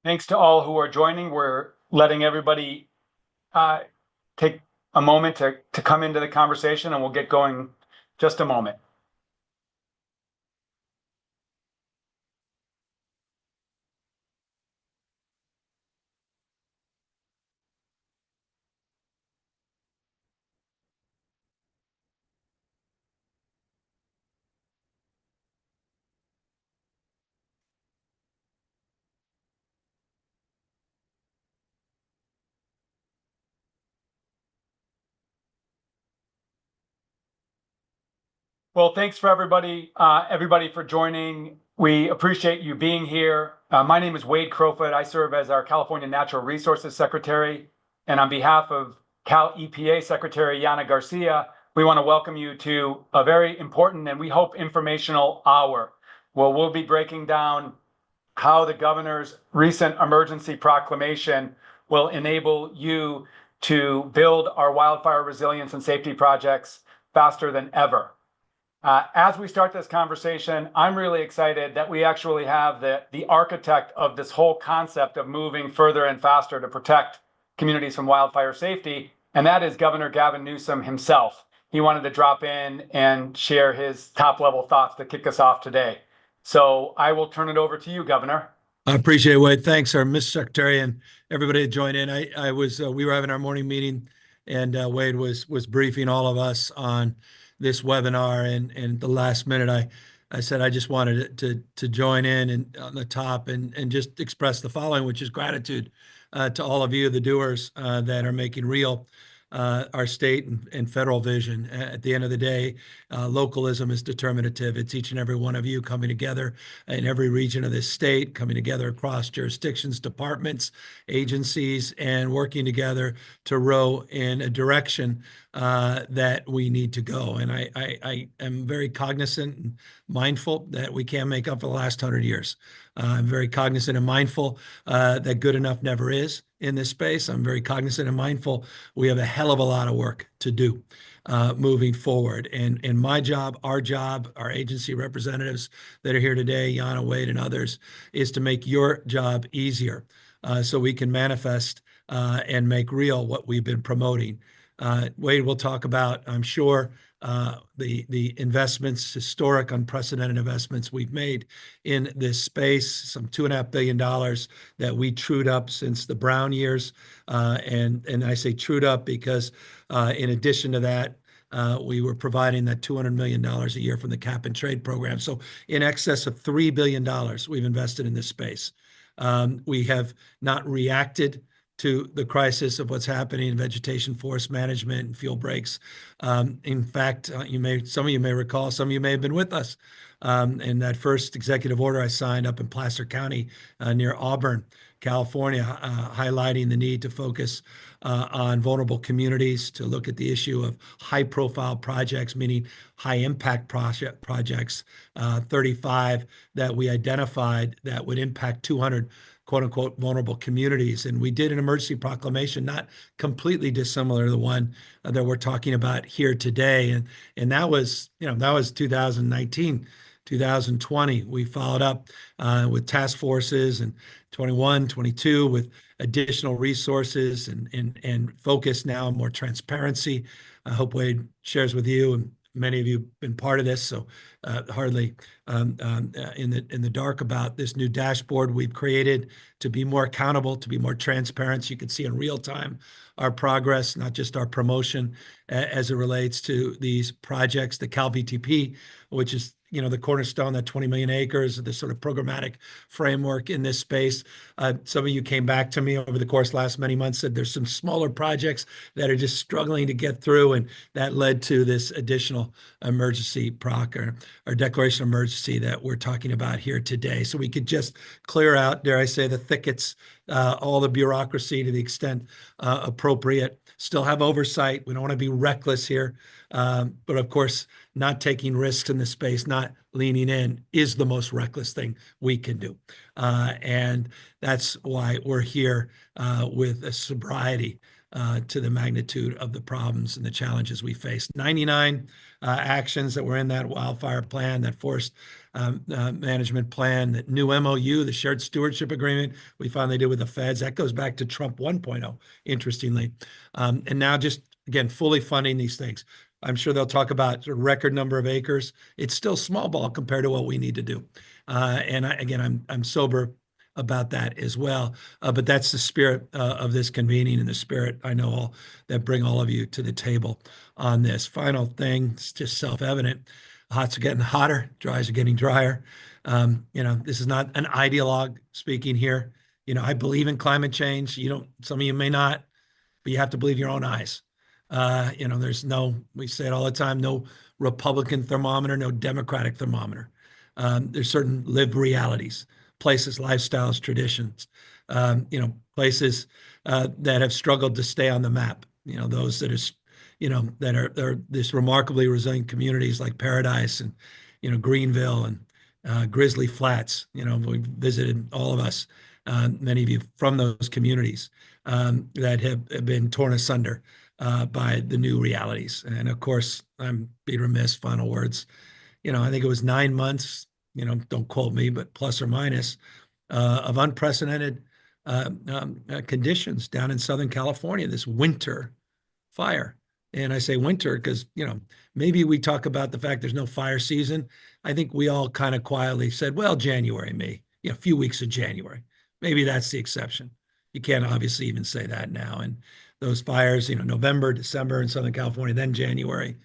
Thanks to all who are joining. We're letting everybody take a moment to come into the conversation, and we'll get going just a moment. Well, thanks for everybody for joining. We appreciate you being here. My name is Wade Crowfoot. I serve as our California Natural Resources Secretary. And on behalf of Cal EPA Secretary Yana Garcia, we want to welcome you to a very important and we hope informational hour where we'll be breaking down how the governor's recent emergency proclamation will enable you to build our wildfire resilience and safety projects faster than ever. As we start this conversation, I'm really excited that we actually have the architect of this whole concept of moving further and faster to protect communities from wildfire safety, and that is Governor Gavin Newsom himself. He wanted to drop in and share his top-level thoughts to kick us off today. So I will turn it over to you, Governor. I appreciate it, Wade. Thanks, our Mr. Secretary, and everybody that joined in. We were having our morning meeting, and Wade was briefing all of us on this webinar, and the last minute I said I just wanted to join in and on the top and just express the following, which is gratitude to all of you, the doers that are making real our state and federal vision. At the end of the day, localism is determinative. It's each and every one of you coming together in every region of this state, coming together across jurisdictions, departments, agencies, and working together to row in a direction that we need to go. And I am very cognizant and mindful that we can't make up for the last 100 years. I'm very cognizant and mindful that good enough never is in this space. I'm very cognizant and mindful we have a hell of a lot of work to do moving forward. And my job, our agency representatives that are here today, Yana, Wade, and others, is to make your job easier so we can manifest and make real what we've been promoting. Wade will talk about, I'm sure, the investments, historic, unprecedented investments we've made in this space, some $2.5 billion that we trued up since the Brown years. And I say trued up because in addition to that, we were providing that $200 million a year from the cap and trade program. So in excess of $3 billion we've invested in this space. We have not reacted to the crisis of what's happening in vegetation forest management and fuel breaks. In fact, some of you may recall, some of you may have been with us in that first executive order I signed up in Placer County near Auburn, California, highlighting the need to focus on vulnerable communities, to look at the issue of high-profile projects, meaning high-impact projects, 35 that we identified that would impact 200 quote unquote vulnerable communities. And we did an emergency proclamation, not completely dissimilar to the one that we're talking about here today. And that was 2019, 2020. We followed up with task forces and 21, 22 with additional resources and focus now on more transparency. I hope Wade shares with you, and many of you have been part of this, so hardly in the dark about this new dashboard we've created to be more accountable, to be more transparent. So you can see in real time our progress, not just our promotion as it relates to these projects, the CalVTP, which is the cornerstone, that 20 million acres, the sort of programmatic framework in this space. Some of you came back to me over the course of the last many months, said there's some smaller projects that are just struggling to get through, and that led to this additional emergency proc or declaration of emergency that we're talking about here today. So we could just clear out, dare I say, the thickets, all the bureaucracy to the extent appropriate, still have oversight. We don't want to be reckless here. But of course, not taking risks in the space, not leaning in is the most reckless thing we can do. And that's why we're here with a sobriety to the magnitude of the problems and the challenges we face. 99 actions that were in that wildfire plan, that forest management plan, that new MOU, the shared stewardship agreement we finally did with the feds. That goes back to Trump 1.0, interestingly. And now just, again, fully funding these things. I'm sure they'll talk about a record number of acres. It's still small ball compared to what we need to do. Again, I'm sober about that as well. But that's the spirit of this convening, and the spirit I know all that bring all of you to the table on this. Final thing, it's just self-evident. Hots are getting hotter, dries are getting drier. This is not an ideologue speaking here. I believe in climate change. Some of you may not, but you have to believe your own eyes. We say it all the time, no Republican thermometer, no Democratic thermometer. There's certain lived realities, places, lifestyles, traditions, places that have struggled to stay on the map. Those that are this remarkably resilient communities like Paradise and, Greenville and Grizzly Flats. We visited, all of us, many of you from those communities that have been torn asunder by the new realities. And of course, I'm being remiss, final words. I think it was 9 months, don't quote me, but plus or minus, of unprecedented conditions down in Southern California, this winter fire. And I say winter because, maybe we talk about the fact there's no fire season. I think we all kind of quietly said, well, January, May, a few weeks of January. Maybe that's the exception. You can't obviously even say that now. And those fires, November, December in Southern California, then January,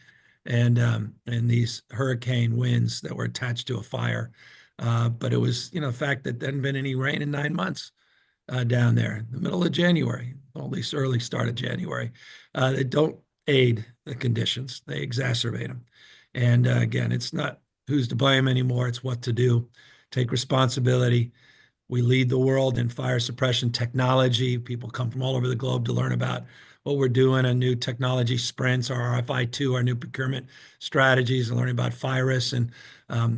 and these hurricane winds that were attached to a fire. But it was, the fact that there hadn't been any rain in 9 months down there in the middle of January, or at least early start of January. They don't aid the conditions, they exacerbate them. And again, it's not who's to blame anymore, it's what to do. Take responsibility. We lead the world in fire suppression technology. People come from all over the globe to learn about what we're doing on new technology sprints, our RFI2, our new procurement strategies, and learning about FIRUS and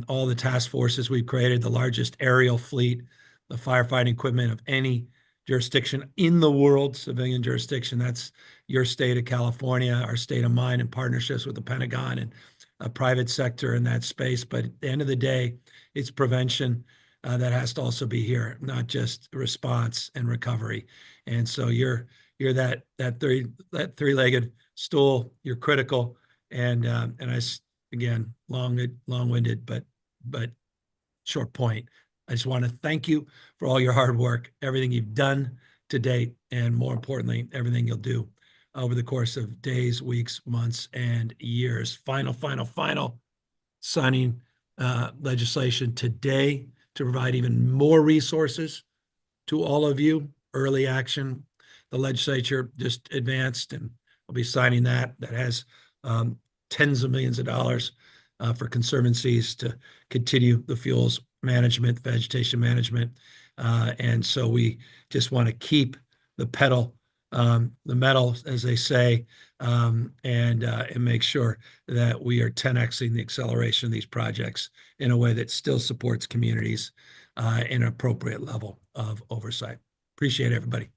all the task forces we've created, the largest aerial fleet of firefighting equipment of any jurisdiction in the world, civilian jurisdiction. That's your state of California, our state of mind, in partnerships with the Pentagon and a private sector in that space. But at the end of the day, it's prevention that has to also be here, not just response and recovery. And so you're that three-legged stool. You're critical. And again, long-winded, but short point. I just want to thank you for all your hard work, everything you've done to date, and more importantly, everything you'll do over the course of days, weeks, months, and years. Final signing legislation today to provide even more resources to all of you. Early action, the legislature just advanced, and I'll be signing that. That has tens of millions of dollars for conservancies to continue the fuels management, vegetation management. And so we just want to keep the pedal, the metal, as they say, and make sure that we are 10xing the acceleration of these projects in a way that still supports communities in an appropriate level of oversight. Appreciate everybody.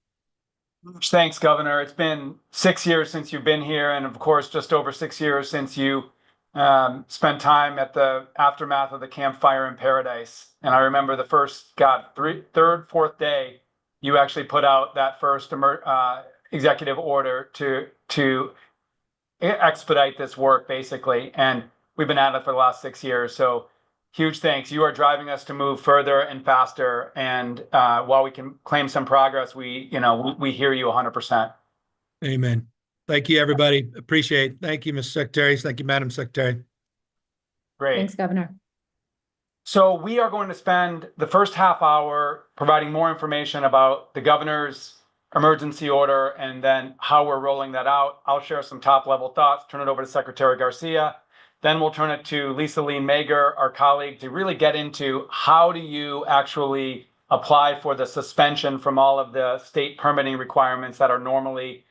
Thanks, Governor. It's been 6 years since you've been here, and of course, just over 6 years since you spent time at the aftermath of the campfire in Paradise. And I remember the third, fourth day, you actually put out that first executive order to expedite this work, basically. And we've been at it for the last 6 years. So huge thanks. You are driving us to move further and faster. And while we can claim some progress, we hear you 100%. Amen. Thank you, everybody. Appreciate it. Thank you, Mr. Secretary. Thank you, Madam Secretary. Great. Thanks, Governor. So we are going to spend the first half hour providing more information about the governor's emergency order and then how we're rolling that out. I'll share some top level thoughts, turn it over to Secretary Garcia. Then we'll turn it to Lisa Leen Mager, our colleague, to really get into how do you actually apply for the suspension from all of the state permitting requirements that are normally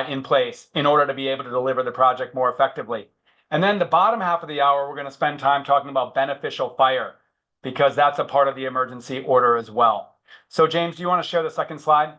in place in order to be able to deliver the project more effectively. And then the bottom half of the hour, we're going to spend time talking about beneficial fire, because that's a part of the emergency order as well. So James, do you want to share the second slide?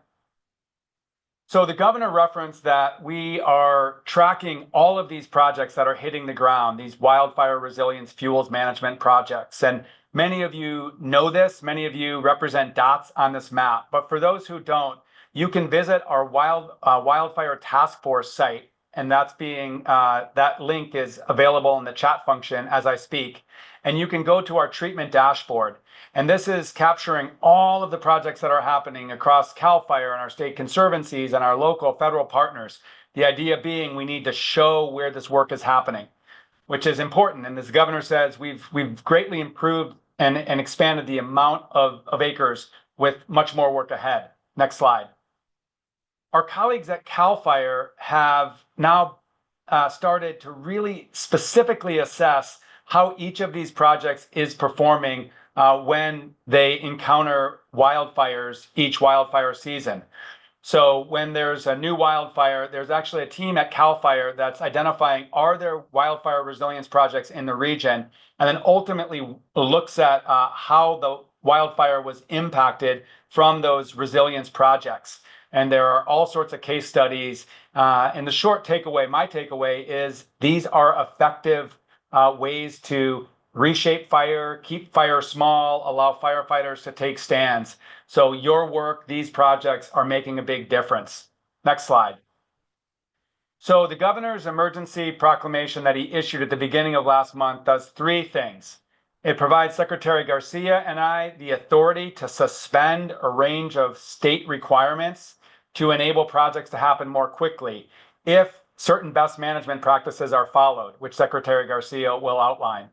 So the governor referenced that we are tracking all of these projects that are hitting the ground, these wildfire resilience fuels management projects. And many of you know this, many of you represent dots on this map. But for those who don't, you can visit our wildfire task force site. And that link is available in the chat function as I speak. And you can go to our treatment dashboard. And this is capturing all of the projects that are happening across CalFire and our state conservancies and our local federal partners. The idea being we need to show where this work is happening, which is important. And as the governor says, we've greatly improved and expanded the amount of acres with much more work ahead. Next slide. Our colleagues at CalFire have now started to really specifically assess how each of these projects is performing when they encounter wildfires each wildfire season. So when there's a new wildfire, there's actually a team at CalFire that's identifying, are there wildfire resilience projects in the region? And then ultimately looks at how the wildfire was impacted from those resilience projects. And there are all sorts of case studies. And the short takeaway, my takeaway is these are effective ways to reshape fire, keep fire small, allow firefighters to take stands. So your work, these projects are making a big difference. Next slide. So the governor's emergency proclamation that he issued at the beginning of last month does three things. It provides Secretary Garcia and I the authority to suspend a range of state requirements to enable projects to happen more quickly if certain best management practices are followed, which Secretary Garcia will outline.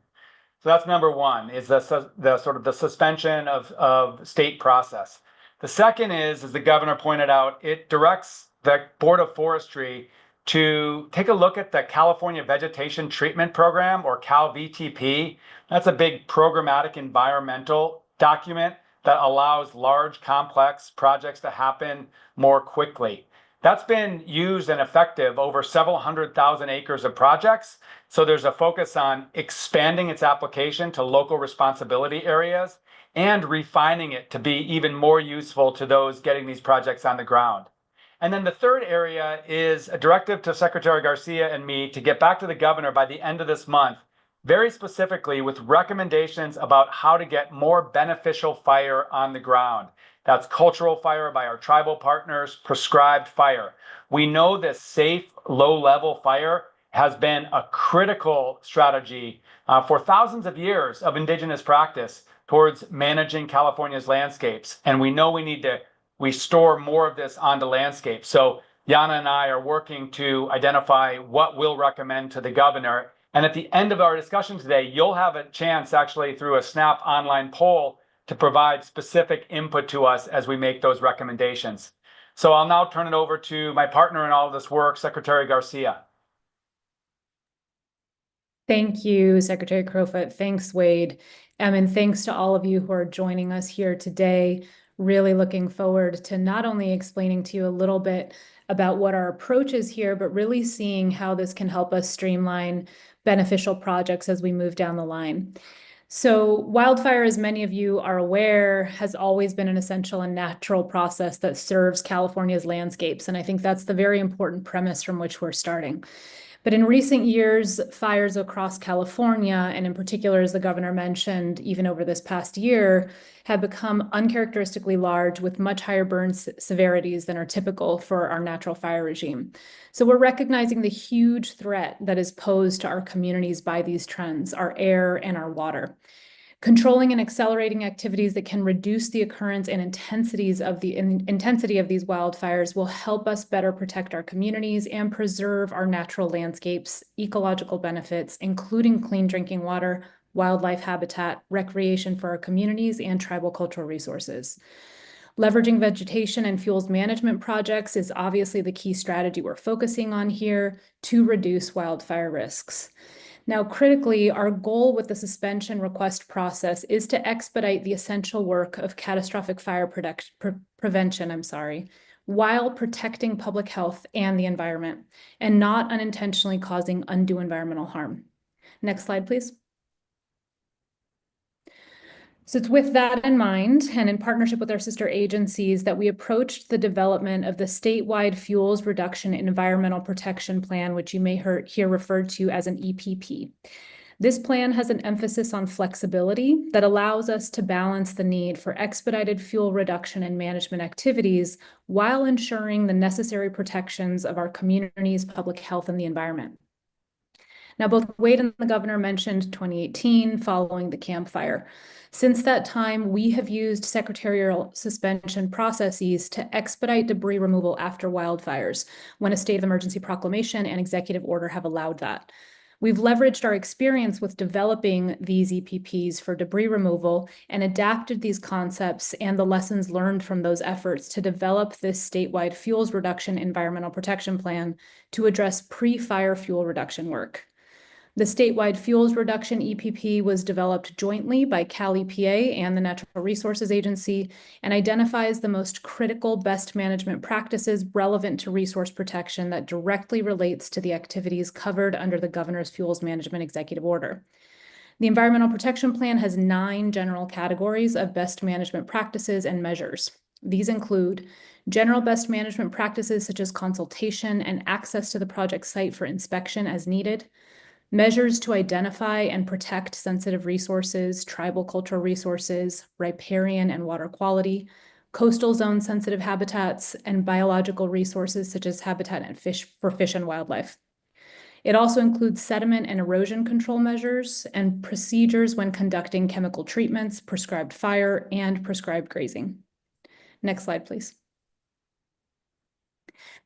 So that's number one, is the sort of the suspension of state process. The second is, as the governor pointed out, it directs the Board of Forestry to take a look at the California Vegetation Treatment Program, or CalVTP. That's a big programmatic environmental document that allows large, complex projects to happen more quickly. That's been used and effective over several 100,000 acres of projects. So there's a focus on expanding its application to local responsibility areas and refining it to be even more useful to those getting these projects on the ground. And then the third area is a directive to Secretary Garcia and me to get back to the governor by the end of this month, very specifically with recommendations about how to get more beneficial fire on the ground. That's cultural fire by our tribal partners, prescribed fire. We know that safe, low-level fire has been a critical strategy for thousands of years of indigenous practice towards managing California's landscapes. And we know we need to restore more of this onto landscapes. So Yana and I are working to identify what we'll recommend to the governor. And at the end of our discussion today, you'll have a chance actually through a Snap online poll to provide specific input to us as we make those recommendations. So I'll now turn it over to my partner in all of this work, Secretary Garcia. Thank you, Secretary Crowfoot. Thanks, Wade. And thanks to all of you who are joining us here today. Really looking forward to not only explaining to you a little bit about what our approach is here, but really seeing how this can help us streamline beneficial projects as we move down the line. So wildfire, as many of you are aware, has always been an essential and natural process that serves California's landscapes. And I think that's the very important premise from which we're starting. But in recent years, fires across California, and in particular, as the governor mentioned, even over this past year, have become uncharacteristically large with much higher burn severities than are typical for our natural fire regime. So we're recognizing the huge threat that is posed to our communities by these trends, our air and our water. Controlling and accelerating activities that can reduce the occurrence and intensity of these wildfires will help us better protect our communities and preserve our natural landscapes, ecological benefits, including clean drinking water, wildlife habitat, recreation for our communities, and tribal cultural resources. Leveraging vegetation and fuels management projects is obviously the key strategy we're focusing on here to reduce wildfire risks. Now, critically, our goal with the suspension request process is to expedite the essential work of catastrophic fire prevention, while protecting public health and the environment, and not unintentionally causing undue environmental harm. Next slide, please. So it's with that in mind, and in partnership with our sister agencies, that we approached the development of the statewide Fuels Reduction and Environmental Protection Plan, which you may hear referred to as an EPP. This plan has an emphasis on flexibility that allows us to balance the need for expedited fuel reduction and management activities while ensuring the necessary protections of our community's public health and the environment. Now, both Wade and the governor mentioned 2018 following the Camp Fire. Since that time, we have used secretarial suspension processes to expedite debris removal after wildfires when a state of emergency proclamation and executive order have allowed that. We've leveraged our experience with developing these EPPs for debris removal and adapted these concepts and the lessons learned from those efforts to develop this statewide fuels reduction environmental protection plan to address pre-fire fuel reduction work. The statewide fuels reduction EPP was developed jointly by CalEPA and the Natural Resources Agency and identifies the most critical best management practices relevant to resource protection that directly relates to the activities covered under the Governor's Fuels Management Executive Order. The Environmental Protection Plan has 9 general categories of best management practices and measures. These include general best management practices such as consultation and access to the project site for inspection as needed, measures to identify and protect sensitive resources, tribal cultural resources, riparian and water quality, coastal zone sensitive habitats, and biological resources such as habitat and for fish and wildlife. It also includes sediment and erosion control measures and procedures when conducting chemical treatments, prescribed fire, and prescribed grazing. Next slide, please.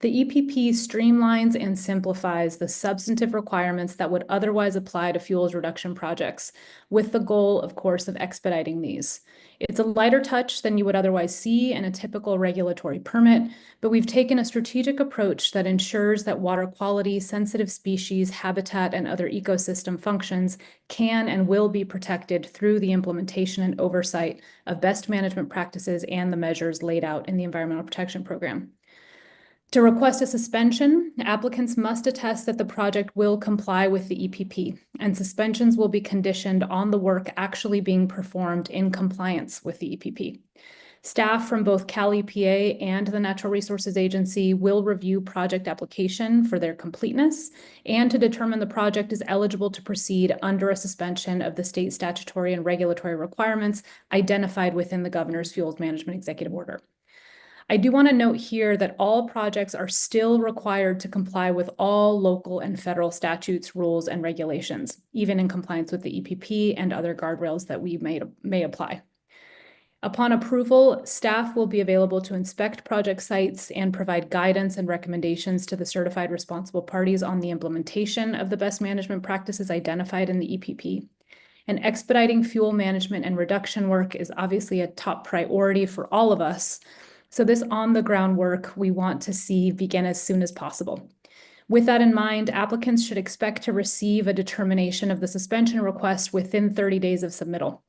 The EPP streamlines and simplifies the substantive requirements that would otherwise apply to fuels reduction projects, with the goal, of course, of expediting these. It's a lighter touch than you would otherwise see in a typical regulatory permit, but we've taken a strategic approach that ensures that water quality, sensitive species, habitat, and other ecosystem functions can and will be protected through the implementation and oversight of best management practices and the measures laid out in the Environmental Protection Program. To request a suspension, applicants must attest that the project will comply with the EPP, and suspensions will be conditioned on the work actually being performed in compliance with the EPP. Staff from both CalEPA and the Natural Resources Agency will review project application for their completeness and to determine the project is eligible to proceed under a suspension of the state statutory and regulatory requirements identified within the Governor's Fuels Management Executive Order. I do want to note here that all projects are still required to comply with all local and federal statutes, rules, and regulations, even in compliance with the EPP and other guardrails that we may apply. Upon approval, staff will be available to inspect project sites and provide guidance and recommendations to the certified responsible parties on the implementation of the best management practices identified in the EPP. And expediting fuel management and reduction work is obviously a top priority for all of us. So this on-the-ground work we want to see begin as soon as possible. With that in mind, applicants should expect to receive a determination of the suspension request within 30 days of submittal.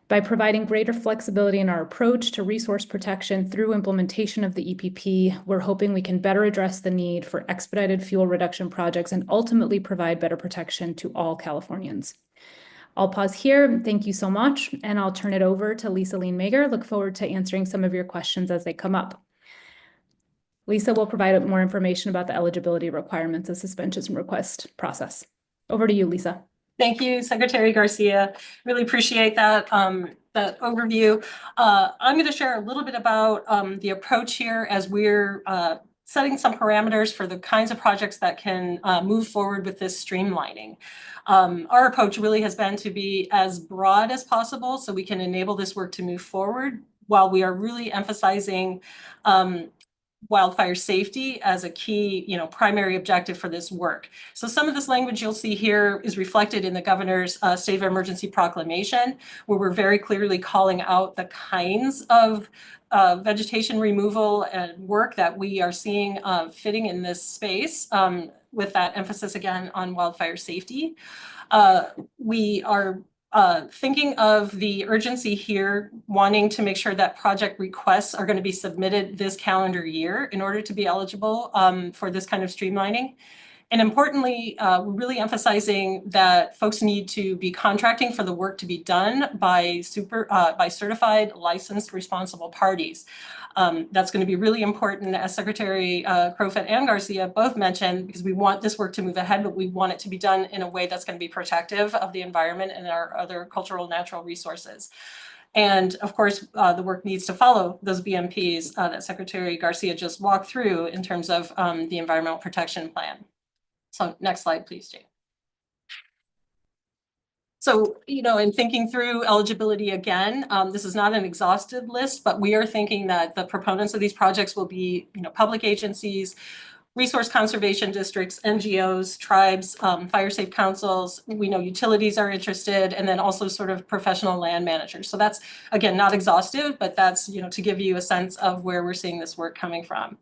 By providing greater flexibility in our approach to resource protection through implementation of the EPP, we're hoping we can better address the need for expedited fuel reduction projects and ultimately provide better protection to all Californians. I'll pause here. Thank you so much. And I'll turn it over to Lisa Lean Mager. Look forward to answering some of your questions as they come up. Lisa will provide more information about the eligibility requirements of suspension request process. Over to you, Lisa. Thank you, Secretary Garcia. Really appreciate that, that overview. I'm going to share a little bit about the approach here as we're setting some parameters for the kinds of projects that can move forward with this streamlining. Our approach really has been to be as broad as possible so we can enable this work to move forward while we are really emphasizing wildfire safety as a key, primary objective for this work. So some of this language you'll see here is reflected in the governor's state of emergency proclamation, where we're very clearly calling out the kinds of vegetation removal and work that we are seeing fitting in this space, with that emphasis again on wildfire safety. We are thinking of the urgency here, wanting to make sure that project requests are going to be submitted this calendar year in order to be eligible for this kind of streamlining. And importantly, we're really emphasizing that folks need to be contracting for the work to be done by certified, licensed, responsible parties. That's going to be really important, as Secretary Crowfoot and Garcia both mentioned, because we want this work to move ahead, but we want it to be done in a way that's going to be protective of the environment and our other cultural natural resources. And of course, the work needs to follow those BMPs that Secretary Garcia just walked through in terms of the Environmental Protection Plan. So next slide, please, Jane. So, in thinking through eligibility again, this is not an exhaustive list, but we are thinking that the proponents of these projects will be, public agencies, resource conservation districts, NGOs, tribes, fire safe councils. We know utilities are interested, and then also sort of professional land managers. So that's, again, not exhaustive, but that's, to give you a sense of where we're seeing this work coming from.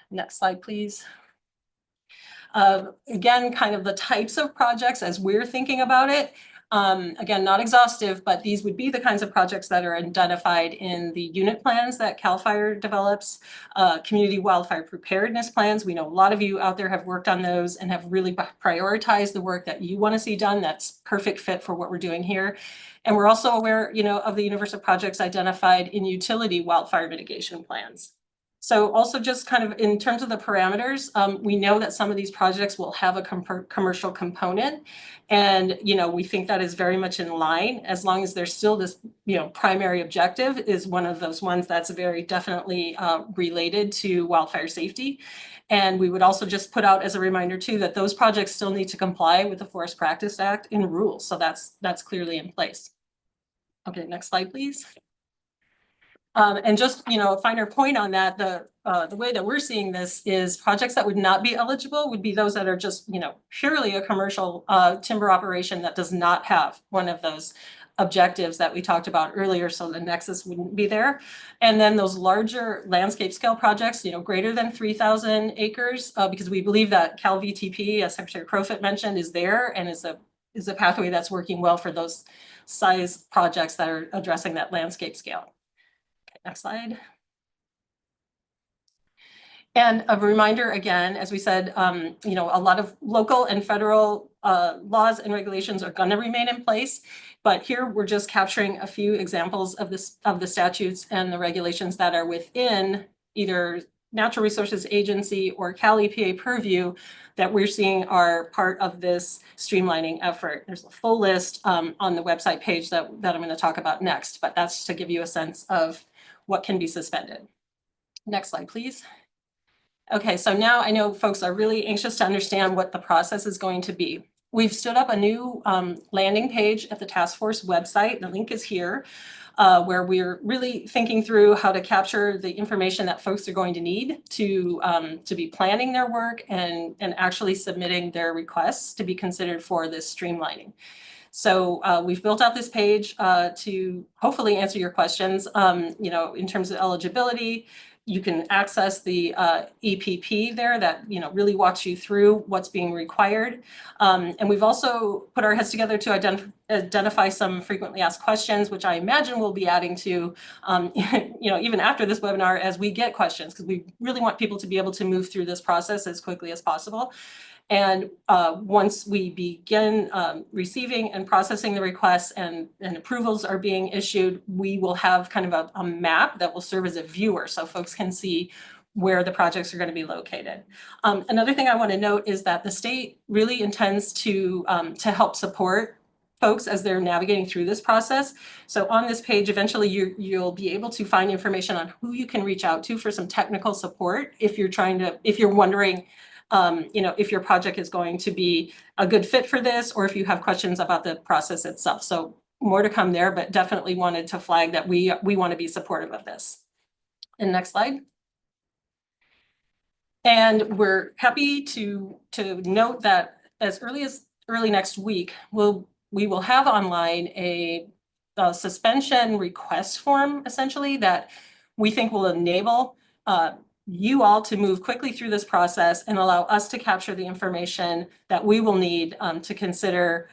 Next slide, please. Again, kind of the types of projects as we're thinking about it. Again, not exhaustive, but these would be the kinds of projects that are identified in the unit plans that CAL FIRE develops, community wildfire preparedness plans. We know a lot of you out there have worked on those and have really prioritized the work that you want to see done. That's perfect fit for what we're doing here. And we're also aware, of the universe of projects identified in utility wildfire mitigation plans. So also just kind of in terms of the parameters, we know that some of these projects will have a commercial component. And, we think that is very much in line, as long as there's still this, primary objective is one of those ones that's very definitely related to wildfire safety. And we would also just put out as a reminder too, that those projects still need to comply with the Forest Practice Act and rules. So that's clearly in place. Okay, next slide, please. And just, a finer point on that, the way that we're seeing this is projects that would not be eligible would be those that are just, purely a commercial timber operation that does not have one of those objectives that we talked about earlier. So the nexus wouldn't be there. And then those larger landscape scale projects, greater than 3,000 acres, because we believe that CalVTP, as Secretary Crowfoot mentioned, is there and is a pathway that's working well for those size projects that are addressing that landscape scale. Next slide. And a reminder again, as we said, a lot of local and federal laws and regulations are going to remain in place. But here we're just capturing a few examples of the statutes and the regulations that are within either Natural Resources Agency or Cal EPA purview that we're seeing are part of this streamlining effort. There's a full list on the website page that I'm going to talk about next, but that's to give you a sense of what can be suspended. Next slide, please. Okay, so now I know folks are really anxious to understand what the process is going to be. We've stood up a new landing page at the task force website. The link is here, where we're really thinking through how to capture the information that folks are going to need to be planning their work and actually submitting their requests to be considered for this streamlining. So we've built out this page to hopefully answer your questions. In terms of eligibility, you can access the EPP there that really walks you through what's being required. And we've also put our heads together to identify some frequently asked questions, which I imagine we'll be adding to, even after this webinar as we get questions, because we really want people to be able to move through this process as quickly as possible. And once we begin receiving and processing the requests and approvals are being issued, we will have kind of a map that will serve as a viewer so folks can see where the projects are going to be located. Another thing I want to note is that the state really intends to help support folks as they're navigating through this process. So on this page, eventually you'll be able to find information on who you can reach out to for some technical support if you're wondering if your project is going to be a good fit for this, or if you have questions about the process itself. So more to come there, but definitely wanted to flag that we want to be supportive of this. And next slide. And we're happy to note that as early next week, we will have online a suspension request form, essentially, that we think will enable you all to move quickly through this process and allow us to capture the information that we will need to consider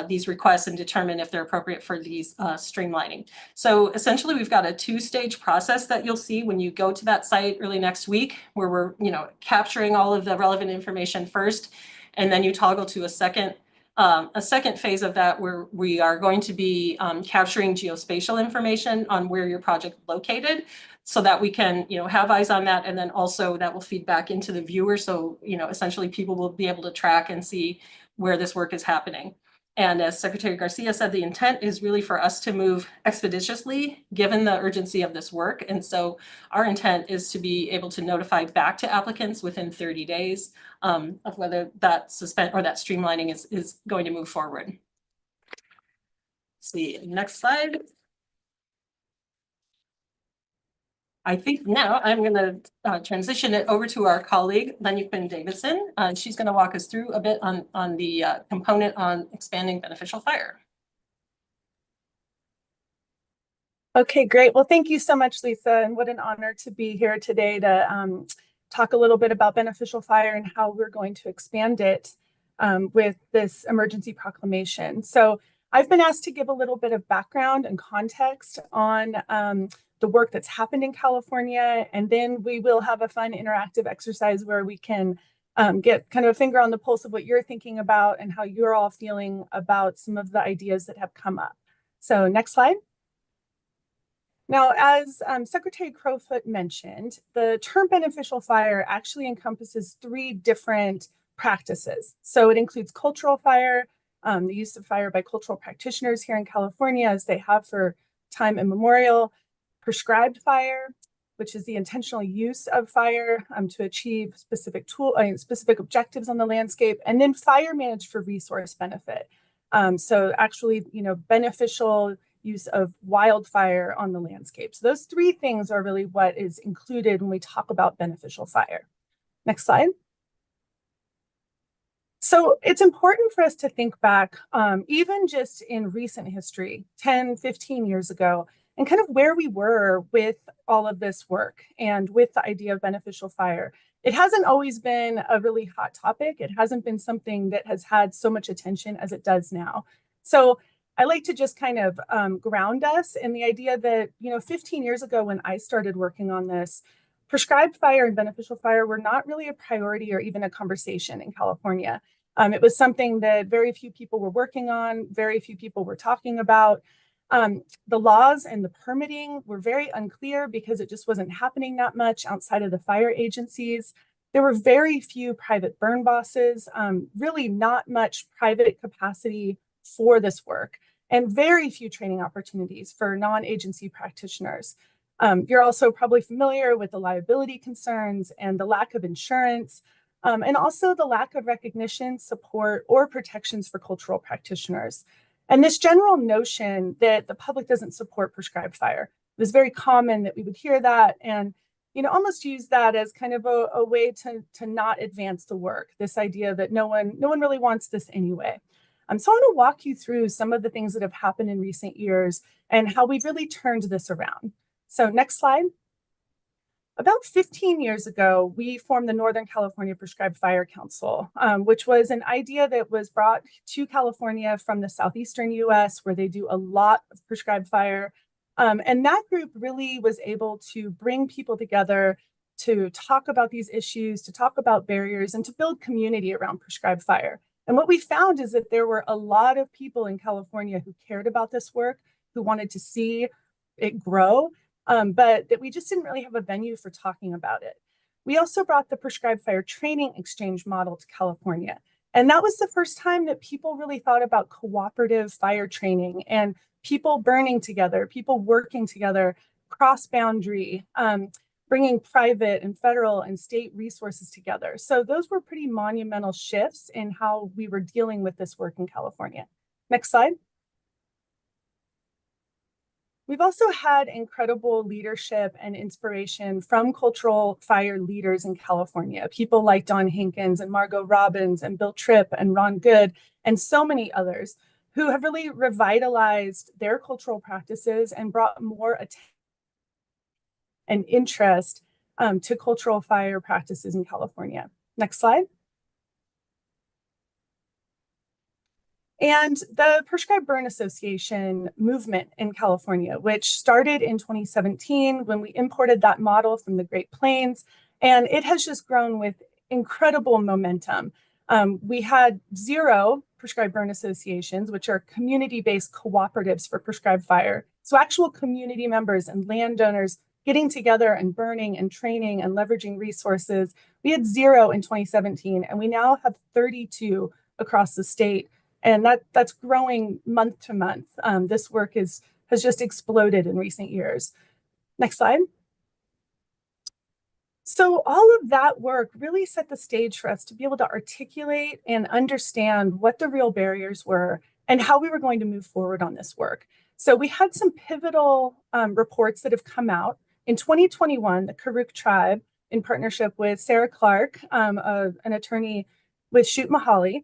these requests and determine if they're appropriate for these streamlining. So essentially, we've got a two-stage process that you'll see when you go to that site early next week, where we're capturing all of the relevant information first. And then you toggle to a second phase of that where we are going to be capturing geospatial information on where your project is located, so that we can, have eyes on that. And then also that will feed back into the viewer. So, essentially people will be able to track and see where this work is happening. And as Secretary Garcia said, the intent is really for us to move expeditiously given the urgency of this work. And so our intent is to be able to notify back to applicants within 30 days of whether that that streamlining is going to move forward. Let's see, next slide. I think now I'm going to transition it over to our colleague, Lenyukpin Davidson. She's going to walk us through a bit on the component on expanding beneficial fire. Okay, great. Well, thank you so much, Lisa. And what an honor to be here today to talk a little bit about beneficial fire and how we're going to expand it with this emergency proclamation. So I've been asked to give a little bit of background and context on the work that's happened in California, and then we will have a fun interactive exercise where we can get kind of a finger on the pulse of what you're thinking about and how you're all feeling about some of the ideas that have come up. So next slide. Now, as Secretary Crowfoot mentioned, the term beneficial fire actually encompasses 3 different practices. So it includes cultural fire, the use of fire by cultural practitioners here in California, as they have for time immemorial, prescribed fire, which is the intentional use of fire to achieve specific objectives on the landscape, and then fire managed for resource benefit. So actually, beneficial use of wildfire on the landscape. So those 3 things are really what is included when we talk about beneficial fire. Next slide. So it's important for us to think back, even just in recent history, 10, 15 years ago, and kind of where we were with all of this work and with the idea of beneficial fire. It hasn't always been a really hot topic. It hasn't been something that has had so much attention as it does now. So I like to just kind of ground us in the idea that, 15 years ago when I started working on this, prescribed fire and beneficial fire were not really a priority or even a conversation in California. It was something that very few people were working on, very few people were talking about. The laws and the permitting were very unclear because it just wasn't happening that much outside of the fire agencies. There were very few private burn bosses, really not much private capacity for this work, and very few training opportunities for non-agency practitioners. You're also probably familiar with the liability concerns and the lack of insurance, and also the lack of recognition, support, or protections for cultural practitioners. And this general notion that the public doesn't support prescribed fire. It was very common that we would hear that and almost use that as kind of a way to not advance the work, this idea that no one really wants this anyway. So I want to walk you through some of the things that have happened in recent years and how we've really turned this around. So next slide. About 15 years ago, we formed the Northern California Prescribed Fire Council, which was an idea that was brought to California from the southeastern US, where they do a lot of prescribed fire. And that group really was able to bring people together to talk about these issues, to talk about barriers, and to build community around prescribed fire. And what we found is that there were a lot of people in California who cared about this work, who wanted to see it grow, but that we just didn't really have a venue for talking about it. We also brought the prescribed fire training exchange model to California. And that was the first time that people really thought about cooperative fire training and people burning together, people working together, cross-boundary, bringing private and federal and state resources together. So those were pretty monumental shifts in how we were dealing with this work in California. Next slide. We've also had incredible leadership and inspiration from cultural fire leaders in California, people like Don Hankins and Margot Robbins and Bill Tripp and Ron Good and so many others who have really revitalized their cultural practices and brought more attention and interest to cultural fire practices in California. Next slide. And the Prescribed Burn Association movement in California, which started in 2017 when we imported that model from the Great Plains, and it has just grown with incredible momentum. We had 0 prescribed burn associations, which are community-based cooperatives for prescribed fire. So actual community members and landowners getting together and burning and training and leveraging resources. We had 0 in 2017, and we now have 32 across the state. And that's growing month to month. This work has just exploded in recent years. Next slide. So all of that work really set the stage for us to be able to articulate and understand what the real barriers were and how we were going to move forward on this work. So we had some pivotal reports that have come out. In 2021, the Karuk tribe, in partnership with Sarah Clark, an attorney with Shoot Mahali,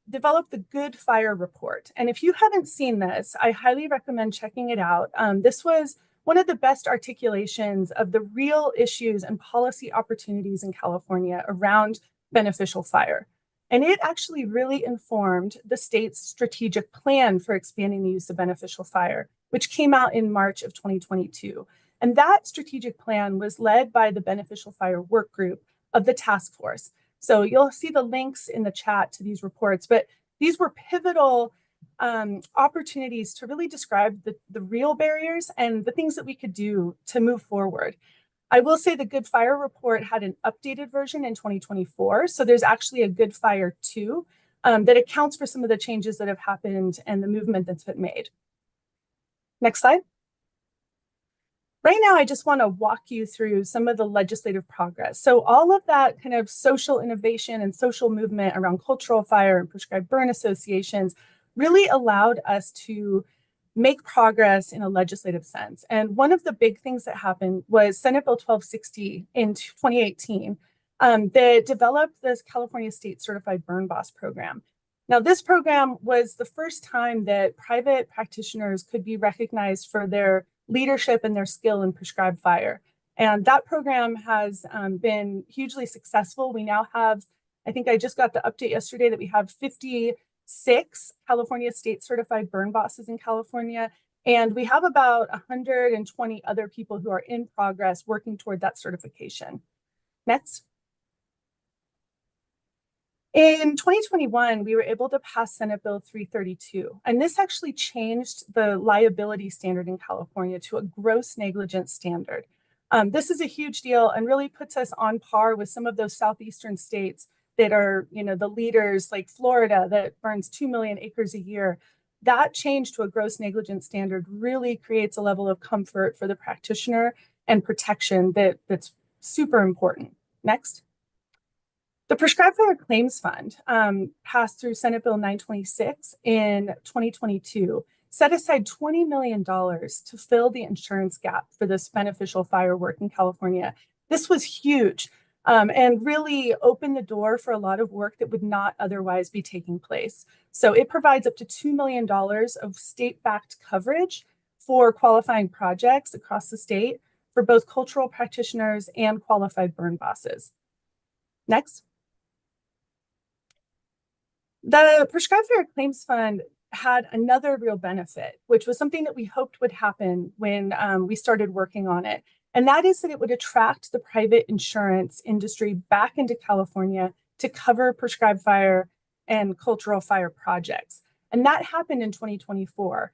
developed the Good Fire Report. And if you haven't seen this, I highly recommend checking it out. This was one of the best articulations of the real issues and policy opportunities in California around beneficial fire. And it actually really informed the state's strategic plan for expanding the use of beneficial fire, which came out in March of 2022. And that strategic plan was led by the Beneficial Fire Work Group of the task force. So you'll see the links in the chat to these reports, but these were pivotal opportunities to really describe the real barriers and the things that we could do to move forward. I will say the Good Fire Report had an updated version in 2024. So there's actually a Good Fire 2 that accounts for some of the changes that have happened and the movement that's been made. Next slide. Right now, I just want to walk you through some of the legislative progress. So all of that kind of social innovation and social movement around cultural fire and prescribed burn associations really allowed us to make progress in a legislative sense. And one of the big things that happened was Senate Bill 1260 in 2018 that developed this California State Certified Burn Boss program. Now, this program was the first time that private practitioners could be recognized for their leadership and their skill in prescribed fire. And that program has been hugely successful. We now have, I think I just got the update yesterday that we have 56 California State Certified Burn Bosses in California. And we have about 120 other people who are in progress working toward that certification. Next. In 2021, we were able to pass Senate Bill 332, and this actually changed the liability standard in California to a gross negligence standard. This is a huge deal and really puts us on par with some of those southeastern states that are, the leaders like Florida that burns 2 million acres a year. That change to a gross negligence standard really creates a level of comfort for the practitioner and protection that's super important. Next. The Prescribed Fire Claims Fund passed through Senate Bill 926 in 2022, set aside $20 million to fill the insurance gap for this beneficial fire work in California. This was huge and really opened the door for a lot of work that would not otherwise be taking place. So it provides up to $2 million of state-backed coverage for qualifying projects across the state for both cultural practitioners and qualified burn bosses. Next. The Prescribed Fire Claims Fund had another real benefit, which was something that we hoped would happen when we started working on it. And that is that it would attract the private insurance industry back into California to cover prescribed fire and cultural fire projects. And that happened in 2024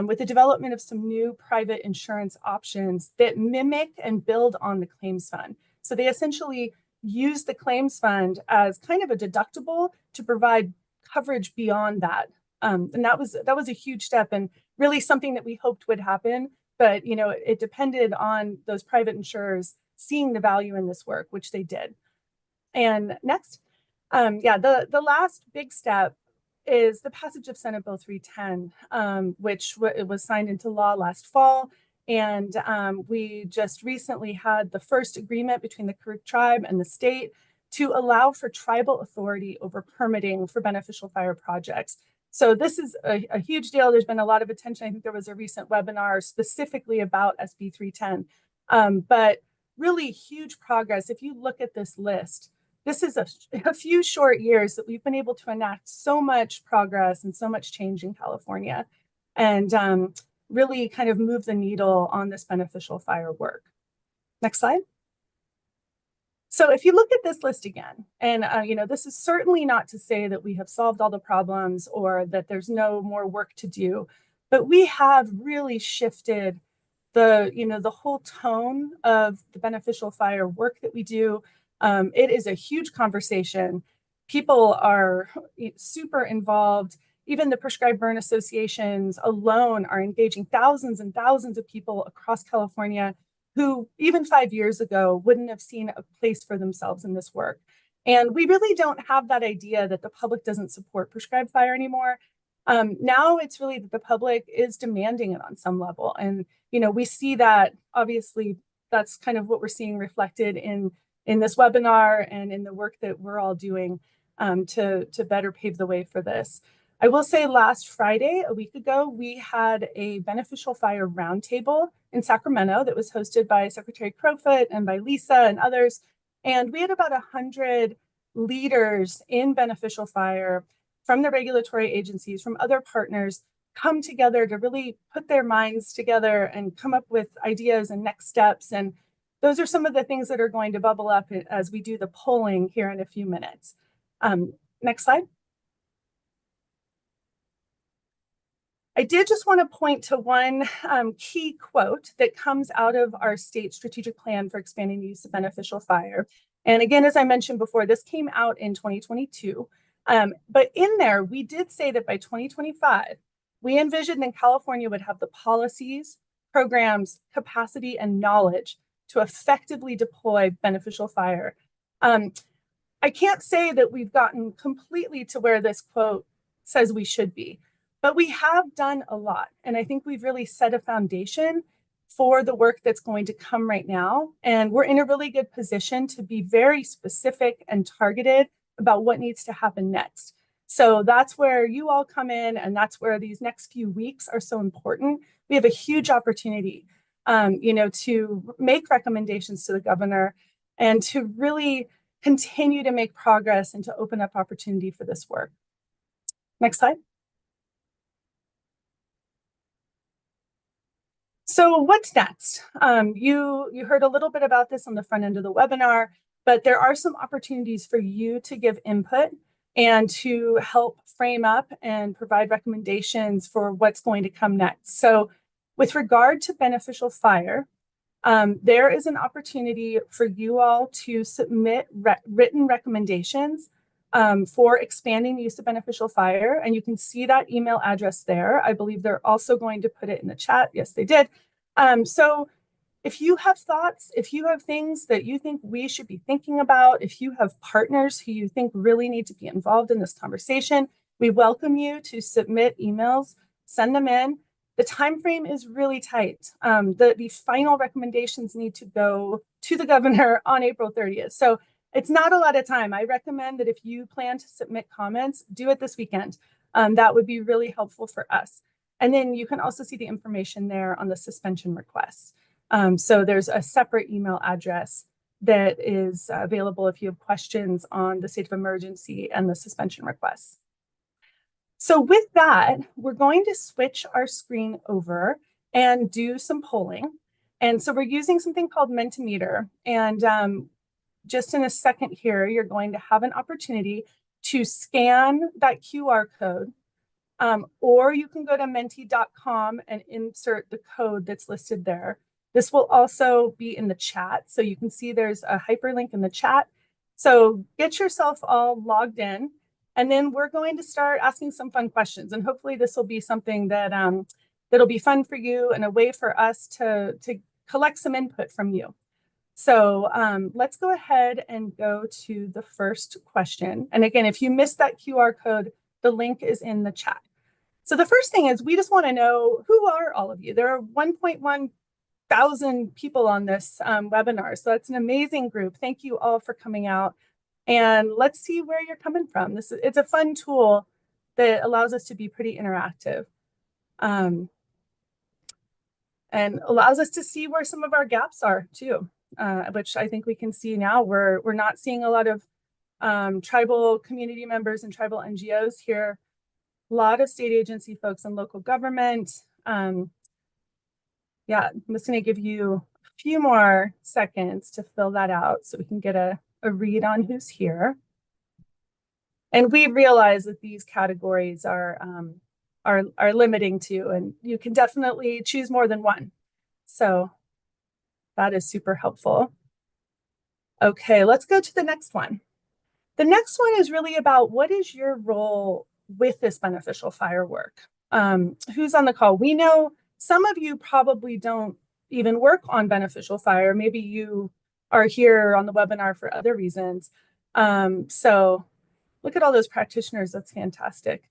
with the development of some new private insurance options that mimic and build on the claims fund. So they essentially use the claims fund as kind of a deductible to provide coverage beyond that. And that was a huge step and really something that we hoped would happen. But it depended on those private insurers seeing the value in this work, which they did. And next, the last big step is the passage of Senate Bill 310, which was signed into law last fall. And we just recently had the first agreement between the Karuk tribe and the state to allow for tribal authority over permitting for beneficial fire projects. So this is a huge deal. There's been a lot of attention. I think there was a recent webinar specifically about SB 310, but really huge progress. If you look at this list, this is a few short years that we've been able to enact so much progress and so much change in California and really kind of move the needle on this beneficial fire work. Next slide. So if you look at this list again, and this is certainly not to say that we have solved all the problems or that there's no more work to do, but we have really shifted the whole tone of the beneficial fire work that we do. It is a huge conversation. People are super involved. Even the prescribed burn associations alone are engaging thousands and thousands of people across California who even 5 years ago wouldn't have seen a place for themselves in this work. And we really don't have that idea that the public doesn't support prescribed fire anymore. Now it's really that the public is demanding it on some level. And, we see that, obviously, that's kind of what we're seeing reflected in this webinar and in the work that we're all doing to better pave the way for this. I will say last Friday, a week ago, we had a beneficial fire roundtable in Sacramento that was hosted by Secretary Crowfoot and by Lisa and others. And we had about 100 leaders in beneficial fire from the regulatory agencies, from other partners, come together to really put their minds together and come up with ideas and next steps. And those are some of the things that are going to bubble up as we do the polling here in a few minutes. Next slide. I did just want to point to one key quote that comes out of our state strategic plan for expanding the use of beneficial fire. And again, as I mentioned before, this came out in 2022. But in there, we did say that by 2025, we envisioned that California would have the policies, programs, capacity, and knowledge to effectively deploy beneficial fire. I can't say that we've gotten completely to where this quote says we should be, but we have done a lot. And I think we've really set a foundation for the work that's going to come right now. And we're in a really good position to be very specific and targeted about what needs to happen next. So that's where you all come in, and that's where these next few weeks are so important. We have a huge opportunity, to make recommendations to the governor and to really continue to make progress and to open up opportunity for this work. Next slide. So what's next? You heard a little bit about this on the front end of the webinar, but there are some opportunities for you to give input and to help frame up and provide recommendations for what's going to come next. So with regard to beneficial fire, there is an opportunity for you all to submit written recommendations for expanding the use of beneficial fire. And you can see that email address there. I believe they're also going to put it in the chat. Yes, they did. So if you have thoughts, if you have things that you think we should be thinking about, if you have partners who you think really need to be involved in this conversation, we welcome you to submit emails, send them in. The time frame is really tight. The final recommendations need to go to the governor on April 30th. So it's not a lot of time. I recommend that if you plan to submit comments, do it this weekend. That would be really helpful for us. And then you can also see the information there on the suspension requests. So there's a separate email address that is available if you have questions on the state of emergency and the suspension requests. So with that, we're going to switch our screen over and do some polling. And so we're using something called Mentimeter. And just in a second here, you're going to have an opportunity to scan that QR code, or you can go to menti.com and insert the code that's listed there. This will also be in the chat. So you can see there's a hyperlink in the chat. So get yourself all logged in, and then we're going to start asking some fun questions. And hopefully this will be something that that'll be fun for you and a way for us to collect some input from you. So let's go ahead and go to the first question. And again, if you missed that QR code, the link is in the chat. So the first thing is we just want to know, who are all of you? There are 1.1 thousand people on this webinar. So that's an amazing group. Thank you all for coming out. And let's see where you're coming from. It's a fun tool that allows us to be pretty interactive. And allows us to see where some of our gaps are too, which I think we can see now. We're not seeing a lot of tribal community members and tribal NGOs here. A lot of state agency folks and local government. Yeah, I'm just going to give you few more seconds to fill that out so we can get a read on who's here. And we realize that these categories are limiting too, and you can definitely choose more than one. So that is super helpful. Okay, let's go to the next one. The next one is really about what is your role with this beneficial fire work? Who's on the call? We know some of you probably don't even work on beneficial fire. Maybe you are here on the webinar for other reasons. So look at all those practitioners. That's fantastic.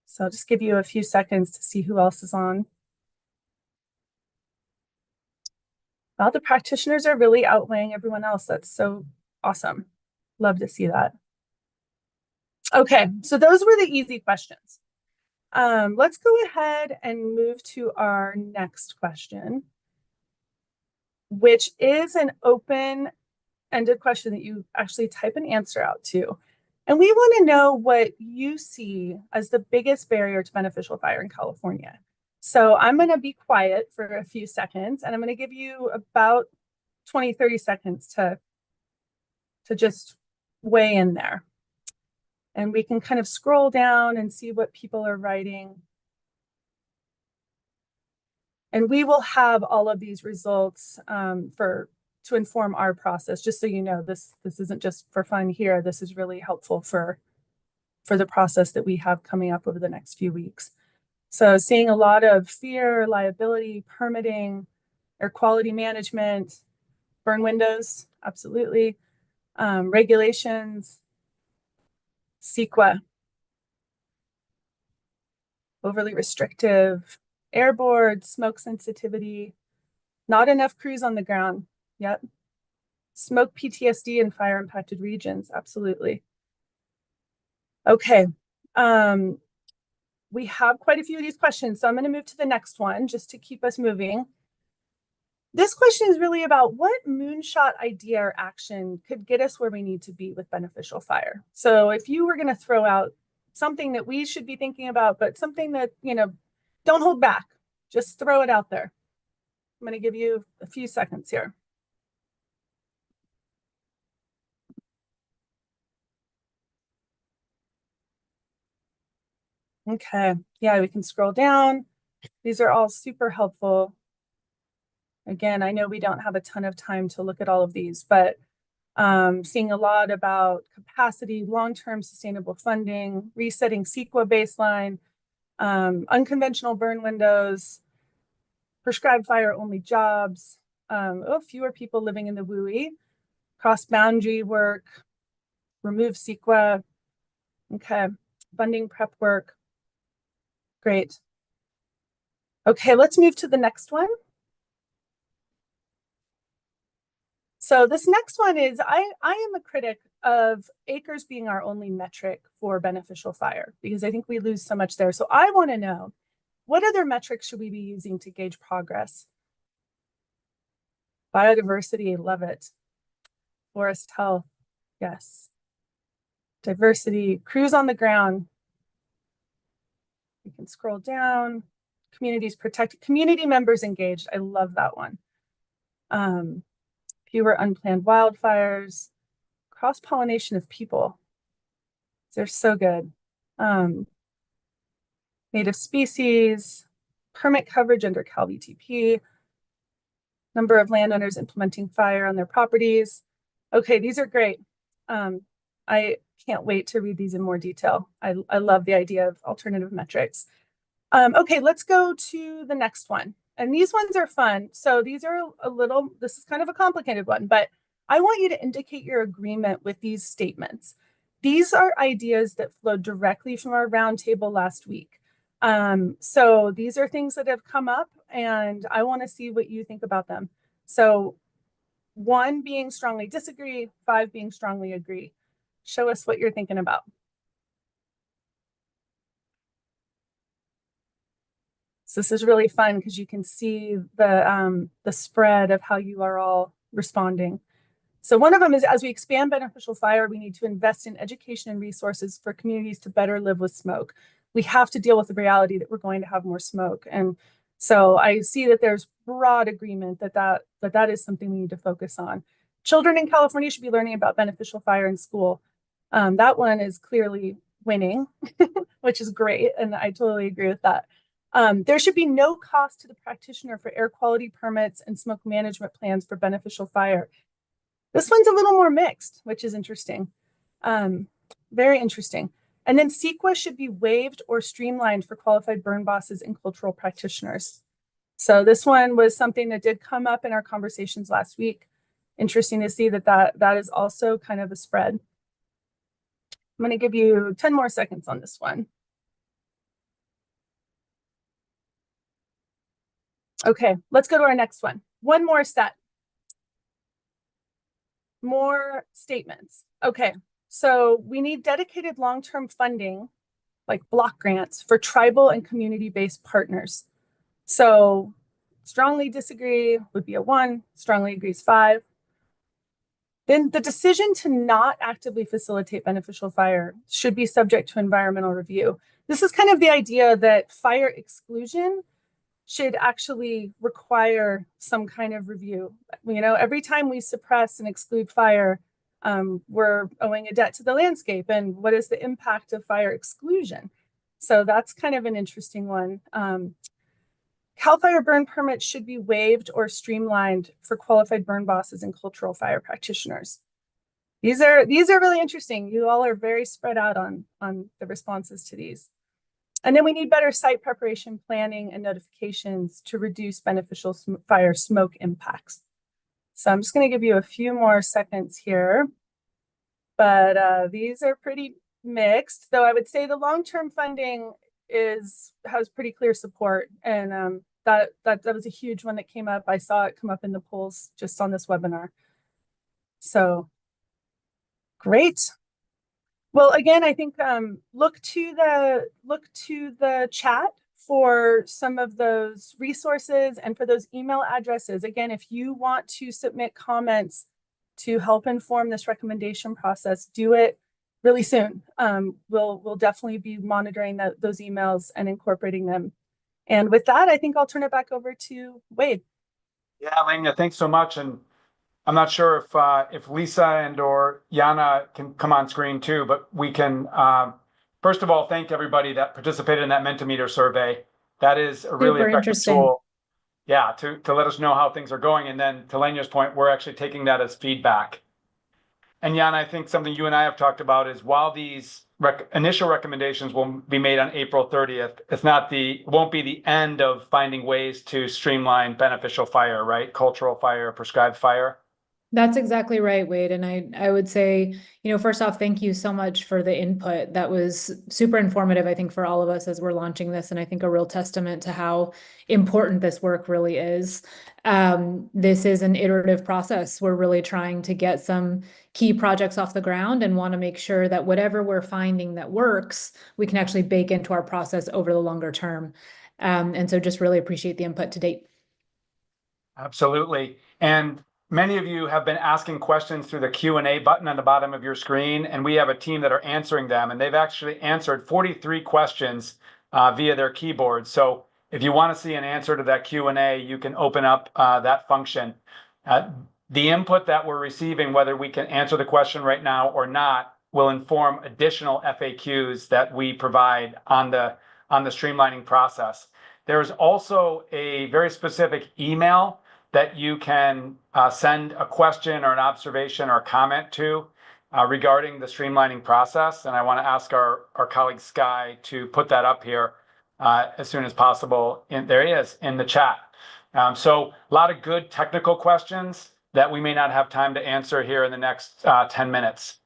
So I'll just give you a few seconds to see who else is on. Well, the practitioners are really outweighing everyone else. That's so awesome. Love to see that. Okay, so those were the easy questions. Let's go ahead and move to our next question, which is an open-ended question that you actually type an answer out to. And we want to know what you see as the biggest barrier to beneficial fire in California. So I'm going to be quiet for a few seconds, and I'm going to give you about 20, 30 seconds to just weigh in there. And we can kind of scroll down and see what people are writing. And we will have all of these results to inform our process. Just so you know, this isn't just for fun here. This is really helpful for the process that we have coming up over the next few weeks. So seeing a lot of fear, liability, permitting, air quality management, burn windows, absolutely, regulations, CEQA, overly restrictive, air board, smoke sensitivity, not enough crews on the ground. Yep. Smoke PTSD in fire impacted regions. Absolutely. Okay. We have quite a few of these questions, so I'm going to move to the next one just to keep us moving. This question is really about what moonshot idea or action could get us where we need to be with beneficial fire. So if you were going to throw out something that we should be thinking about, but something that, don't hold back, just throw it out there. I'm going to give you a few seconds here. Okay, yeah, we can scroll down. These are all super helpful. Again, I know we don't have a ton of time to look at all of these, but seeing a lot about capacity, long-term sustainable funding, resetting CEQA baseline, unconventional burn windows, prescribed fire-only jobs, fewer people living in the WUI, cross-boundary work, remove CEQA, okay, funding prep work. Great. Okay, let's move to the next one. So this next one is, I am a critic of acres being our only metric for beneficial fire, because I think we lose so much there. So I want to know, what other metrics should we be using to gauge progress? Biodiversity, love it. Forest health, yes. Diversity, crews on the ground. We can scroll down. Communities protected, community members engaged. I love that one. Fewer unplanned wildfires, cross-pollination of people. They're so good. Native species, permit coverage under CalVTP, number of landowners implementing fire on their properties. Okay, these are great. I can't wait to read these in more detail. I love the idea of alternative metrics. Okay, let's go to the next one. And these ones are fun. So these are this is kind of a complicated one, but I want you to indicate your agreement with these statements. These are ideas that flowed directly from our roundtable last week. So these are things that have come up, and I want to see what you think about them. So 1 being strongly disagree, 5 being strongly agree. Show us what you're thinking about. So this is really fun because you can see the spread of how you are all responding. So one of them is, as we expand beneficial fire, we need to invest in education and resources for communities to better live with smoke. We have to deal with the reality that we're going to have more smoke. And so I see that there's broad agreement that but that is something we need to focus on. Children in California should be learning about beneficial fire in school. That one is clearly winning, which is great, and I totally agree with that. There should be no cost to the practitioner for air quality permits and smoke management plans for beneficial fire. This one's a little more mixed, which is interesting. Very interesting. And then CEQA should be waived or streamlined for qualified burn bosses and cultural practitioners. So this one was something that did come up in our conversations last week. Interesting to see that is also kind of a spread. I'm going to give you 10 more seconds on this one. Okay, let's go to our next one. One more set. More statements. Okay, so we need dedicated long-term funding, like block grants, for tribal and community-based partners. So strongly disagree would be a 1, strongly agrees 5. Then the decision to not actively facilitate beneficial fire should be subject to environmental review. This is kind of the idea that fire exclusion should actually require some kind of review. You know, every time we suppress and exclude fire, we're owing a debt to the landscape. And what is the impact of fire exclusion? So that's kind of an interesting one. CAL FIRE burn permits should be waived or streamlined for qualified burn bosses and cultural fire practitioners. These are really interesting. You all are very spread out on the responses to these. And then we need better site preparation, planning, and notifications to reduce beneficial fire smoke impacts. So I'm just going to give you a few more seconds here, but these are pretty mixed. Though I would say the long-term funding has pretty clear support, and that was a huge one that came up. I saw it come up in the polls just on this webinar. So great. Well, again, I think look to the chat for some of those resources and for those email addresses. Again, if you want to submit comments to help inform this recommendation process, do it really soon. We'll definitely be monitoring those emails and incorporating them. And with that, I think I'll turn it back over to Wade. Yeah, Lena, thanks so much. And I'm not sure if Lisa and or Yana can come on screen too, but we can, first of all, thank everybody that participated in that Mentimeter survey. That is a really effective tool. Yeah, to let us know how things are going. And then to Lena's point, we're actually taking that as feedback. And Yana, I think something you and I have talked about is while these initial recommendations will be made on April 30th, it won't be the end of finding ways to streamline beneficial fire, right? Cultural fire, prescribed fire. That's exactly right, Wade. And I would say, first off, thank you so much for the input. That was super informative, I think, for all of us as we're launching this. And I think a real testament to how important this work really is. This is an iterative process. We're really trying to get some key projects off the ground and want to make sure that whatever we're finding that works, we can actually bake into our process over the longer term. And so just really appreciate the input to date. Absolutely. And many of you have been asking questions through the Q&A button on the bottom of your screen, and we have a team that are answering them, and they've actually answered 43 questions via their keyboard. So if you want to see an answer to that Q&A, you can open up that function. The input that we're receiving, whether we can answer the question right now or not, will inform additional FAQs that we provide on the streamlining process. There is also a very specific email that you can send a question or an observation or comment to regarding the streamlining process. And I want to ask our colleague Sky to put that up here as soon as possible. And there he is in the chat. So a lot of good technical questions that we may not have time to answer here in the next 10 minutes.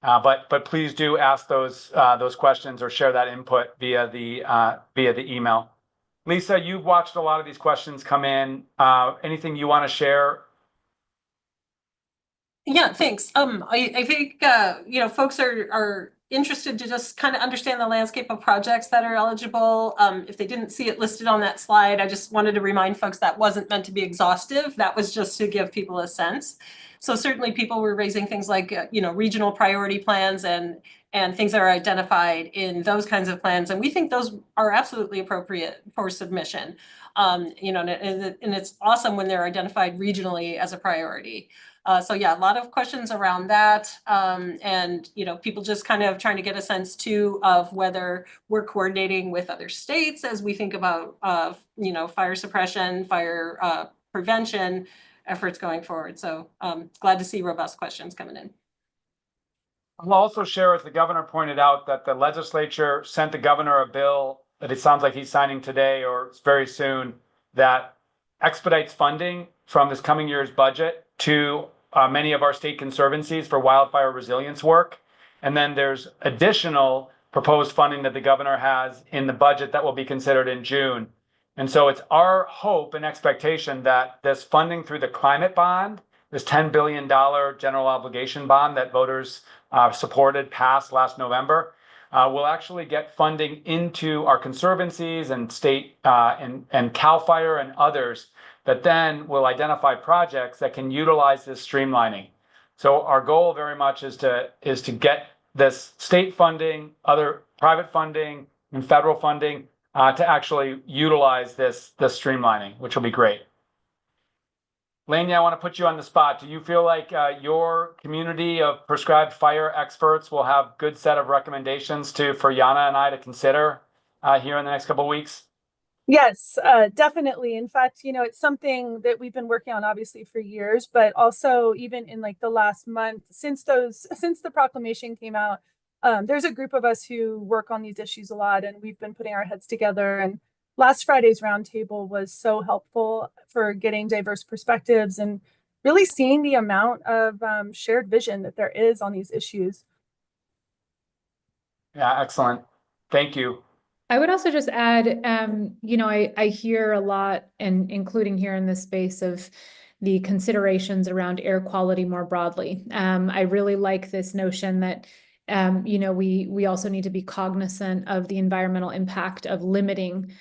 But please do ask those questions or share that input via the email. Lisa, you've watched a lot of these questions come in. Anything you want to share? Yeah, thanks. I think folks are interested to just kind of understand the landscape of projects that are eligible. If they didn't see it listed on that slide, I just wanted to remind folks that wasn't meant to be exhaustive. That was just to give people a sense. So certainly people were raising things like regional priority plans and and things that are identified in those kinds of plans. And we think those are absolutely appropriate for submission. You know, and it's awesome when they're identified regionally as a priority. So yeah, a lot of questions around that. And, you know, people just kind of trying to get a sense too of whether we're coordinating with other states as we think about, you know, fire suppression, fire prevention efforts going forward. So glad to see robust questions coming in. I'll also share, as the governor pointed out, that the legislature sent the governor a bill that it sounds like he's signing today or very soon that expedites funding from this coming year's budget to many of our state conservancies for wildfire resilience work. And then there's additional proposed funding that the governor has in the budget that will be considered in June. And so it's our hope and expectation that this funding through the climate bond, this $10 billion general obligation bond that voters supported, passed last November, will actually get funding into our conservancies and state and CalFire and others that then will identify projects that can utilize this streamlining. So our goal very much is to get this state funding, other private funding, and federal funding to actually utilize this streamlining, which will be great. Lania, I want to put you on the spot. Do you feel like your community of prescribed fire experts will have good set of recommendations for Yana and I to consider here in the next couple of weeks? Yes, definitely. In fact, you know, it's something that we've been working on obviously for years, but also even in like the last month since the proclamation came out, there's a group of us who work on these issues a lot, and we've been putting our heads together. And last Friday's roundtable was so helpful for getting diverse perspectives and really seeing the amount of shared vision that there is on these issues. Yeah, excellent. Thank you. I would also just add, you know, I hear a lot, and including here in this space, of the considerations around air quality more broadly. I really like this notion that, you know, we also need to be cognizant of the environmental impact of limiting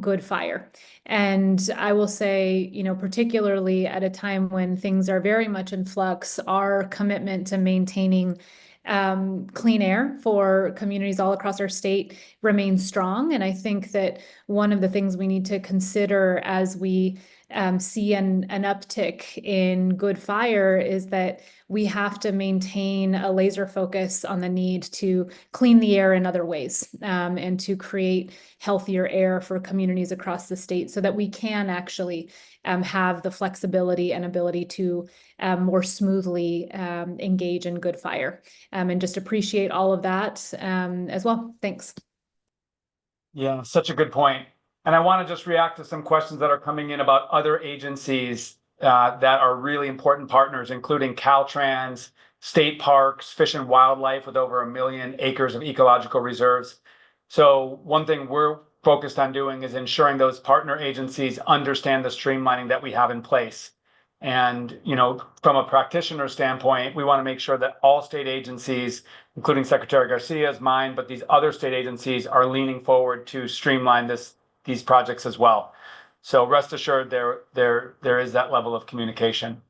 good fire. And I will say, you know, particularly at a time when things are very much in flux, our commitment to maintaining clean air for communities all across our state remains strong. And I think that one of the things we need to consider as we see an uptick in good fire is that we have to maintain a laser focus on the need to clean the air in other ways, and to create healthier air for communities across the state so that we can actually have the flexibility and ability to more smoothly engage in good fire, and just appreciate all of that as well. Thanks. Yeah, such a good point. And I want to just react to some questions that are coming in about other agencies that are really important partners, including Caltrans, state parks, Fish and Wildlife with over 1 million acres of ecological reserves. So one thing we're focused on doing is ensuring those partner agencies understand the streamlining that we have in place. And, you know, from a practitioner standpoint, we want to make sure that all state agencies, including Secretary Garcia's, mine, but these other state agencies are leaning forward to streamline these projects as well. So rest assured, there is that level of communication.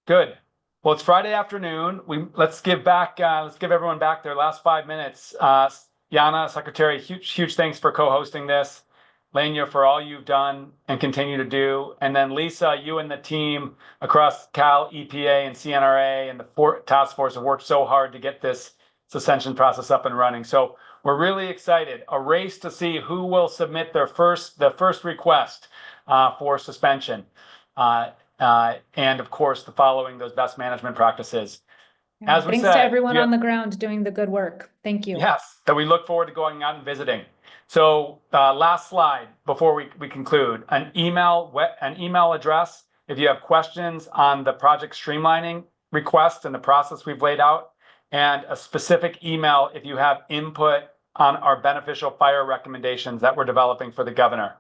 Good. Well, it's Friday afternoon. Let's give everyone back their last 5 minutes. Yana, Secretary, huge thanks for co-hosting this. Lania, for all you've done and continue to do. And then Lisa, you and the team across Cal, EPA, and CNRA and the task force have worked so hard to get this suspension process up and running. So we're really excited. A race to see who will submit the first request for suspension. And of course, following those best management practices. As we Thanks said, to everyone on the ground doing the good work. Thank you. Yes, that we look forward to going out and visiting. So last slide before we conclude, an email address if you have questions on the project streamlining request and the process we've laid out, and a specific email if you have input on our beneficial fire recommendations that we're developing for the governor.